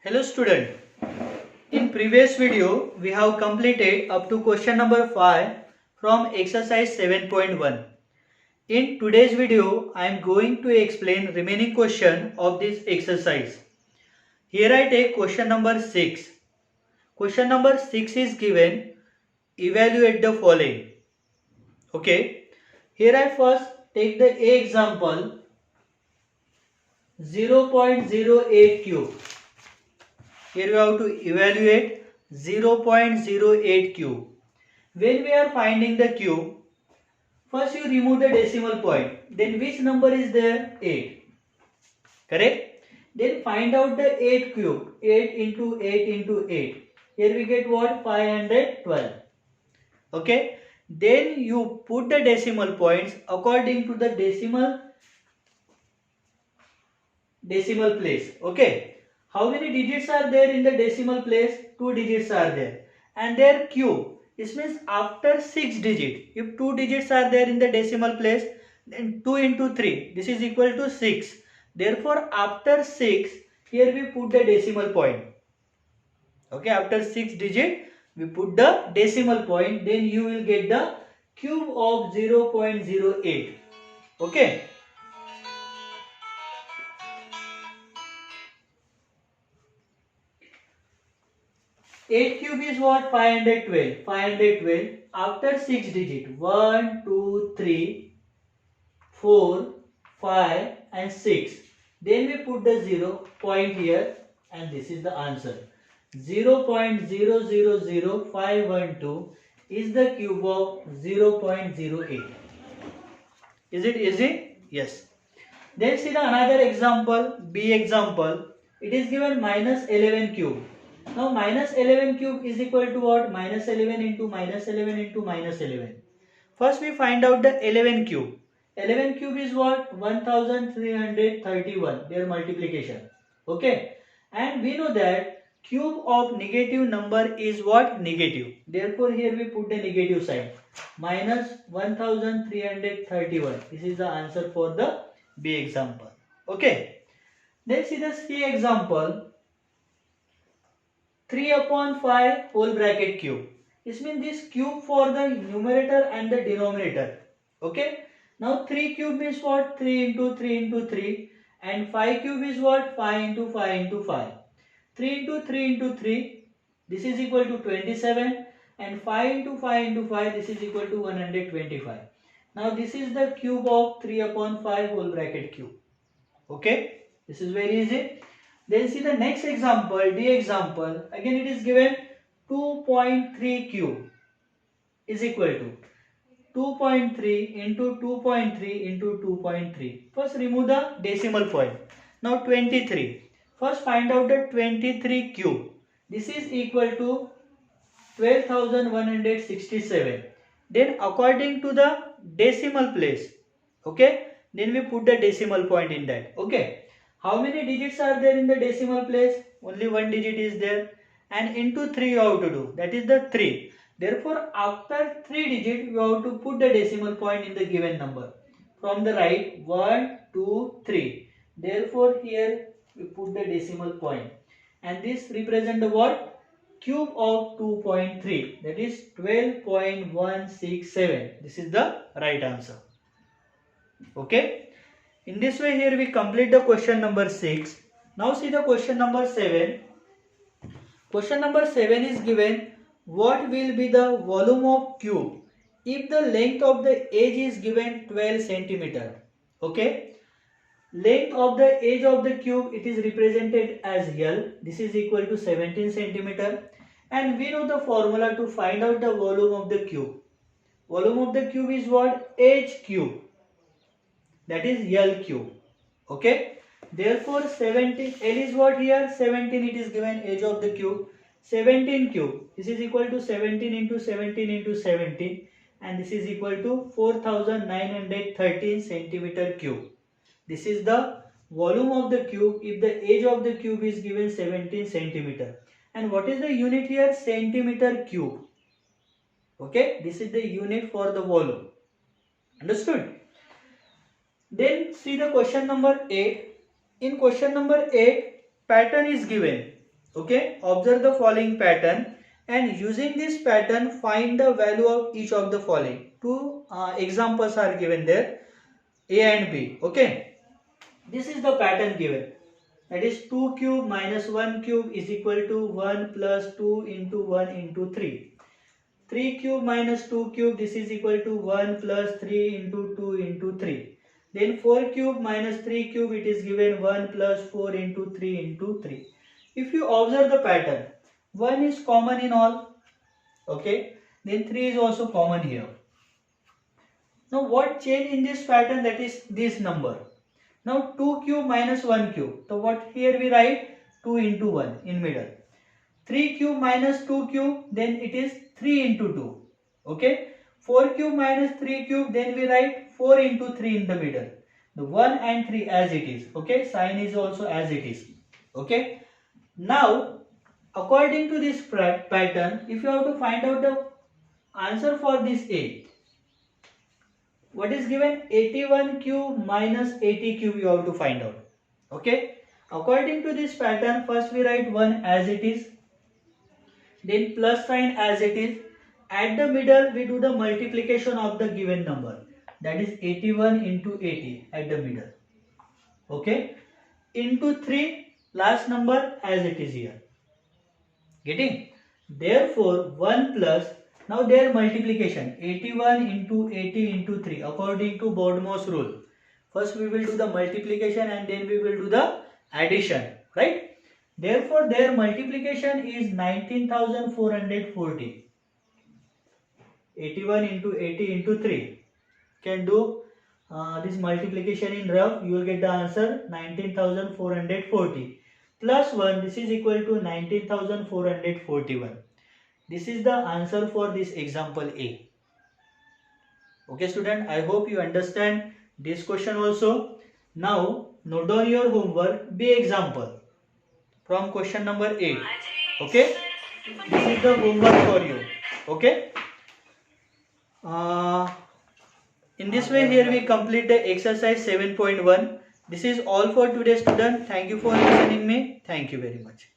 Hello student. In previous video we have completed up to question number 5 from exercise 7.1. In today's video I am going to explain remaining question of this exercise. Here I take question number 6. Question number 6 is given, evaluate the following. Okay. Here I first take the A example, 0.08 cube. Here we have to evaluate 0.08 cube. When we are finding the cube, first you remove the decimal point. Then which number is there? 8. Correct? Then find out the 8 cube. 8 into 8 into 8. Here we get what? 512. Okay? Then you put the decimal points according to the decimal place. Okay? How many digits are there in the decimal place? 2 digits are there. And their cube. This means after 6 digits. If 2 digits are there in the decimal place, then 2 into 3. This is equal to 6. Therefore, after 6, here we put the decimal point. Okay, after 6 digit, we put the decimal point. Then you will get the cube of 0.08. Okay. 8 cube is what? 512. 512 after 6 digit. 1, 2, 3, 4, 5 and 6. Then we put the 0 point here and this is the answer. 0.000512 is the cube of 0.08. Is it easy? Yes. Then see the another example, B example. It is given minus 11 cube. Now minus 11 cube is equal to what? Minus 11 into minus 11 into minus 11. First we find out the 11 cube. 11 cube is what? 1331, their multiplication. Okay. And we know that cube of negative number is what? Negative. Therefore here we put the negative sign. Minus 1331. This is the answer for the B example. Okay. Then see the C example. 3 upon 5 whole bracket cube. This means this cube for the numerator and the denominator. Okay. Now 3 cube is what? 3 into 3 into 3. And 5 cube is what? 5 into 5 into 5. 3 into 3 into 3. This is equal to 27. And 5 into 5 into 5. This is equal to 125. Now this is the cube of 3 upon 5 whole bracket cube. Okay. This is very easy. Then see the next example, D example. Again it is given 2.3 cube is equal to 2.3 into 2.3 into 2.3. First remove the decimal point. Now 23. First find out the 23 cube. This is equal to 12,167. Then according to the decimal place. Okay. Then we put the decimal point in that. Okay. How many digits are there in the decimal place? Only one digit is there. And into 3 you have to do. That is the 3. Therefore, after 3 digit, you have to put the decimal point in the given number. From the right, 1, 2, 3. Therefore, here we put the decimal point. And this represents the what? Cube of 2.3. That is 12.167. This is the right answer. Okay. In this way here we complete the question number 6. Now see the question number 7. Question number 7 is given, what will be the volume of cube if the length of the edge is given 12 centimeter. Okay. Length of the edge of the cube, it is represented as L. This is equal to 17 centimeter. And we know the formula to find out the volume of the cube. Volume of the cube is what? H cube. That is L cube. Okay. Therefore 17, L is what here? 17, it is given edge of the cube. 17 cube. This is equal to 17 into 17 into 17. And this is equal to 4913 centimeter cube. This is the volume of the cube if the edge of the cube is given 17 centimeter. And what is the unit here? Centimeter cube. Okay. This is the unit for the volume. Understood? Then see the question number 8. In question number 8, pattern is given. Okay, observe the following pattern and using this pattern find the value of each of the following. Two examples are given there, A and B. Okay, this is the pattern given. That is 2 cube minus 1 cube is equal to 1 plus 2 into 1 into 3. 3 cube minus 2 cube, this is equal to 1 plus 3 into 2 into 3. Then 4 cube minus 3 cube, it is given 1 plus 4 into 3 into 3. If you observe the pattern, 1 is common in all. Okay. Then 3 is also common here. Now what change in this pattern? That is this number. Now 2 cube minus 1 cube. So what here we write 2 into 1 in middle. 3 cube minus 2 cube, then it is 3 into 2. Okay. 4 cube minus 3 cube, then we write 4 into 3 in the middle. The 1 and 3 as it is. Okay. Sign is also as it is. Okay. Now according to this pattern, if you have to find out the answer for this A, what is given? 81 cube minus 80 cube you have to find out. Okay. According to this pattern, first we write 1 as it is, then plus sign as it is. At the middle we do the multiplication of the given number, that is 81 into 80 at the middle. Okay. Into 3, last number as it is here. Getting? Therefore 1 plus, now their multiplication 81 into 80 into 3 according to Bodmer's rule. First we will do the multiplication and then we will do the addition, right? Therefore their multiplication is 19,440. 81 into 80 into 3. Can do this multiplication in rough, you will get the answer 19,440. Plus 1, this is equal to 19,441. This is the answer for this example A. Okay student, I hope you understand this question also. Now note down your homework, B example from question number 8. Okay, this is the homework for you. Okay, in this way here we complete the exercise 7.1. This is all for today student. Thank you for listening me. Thank you very much.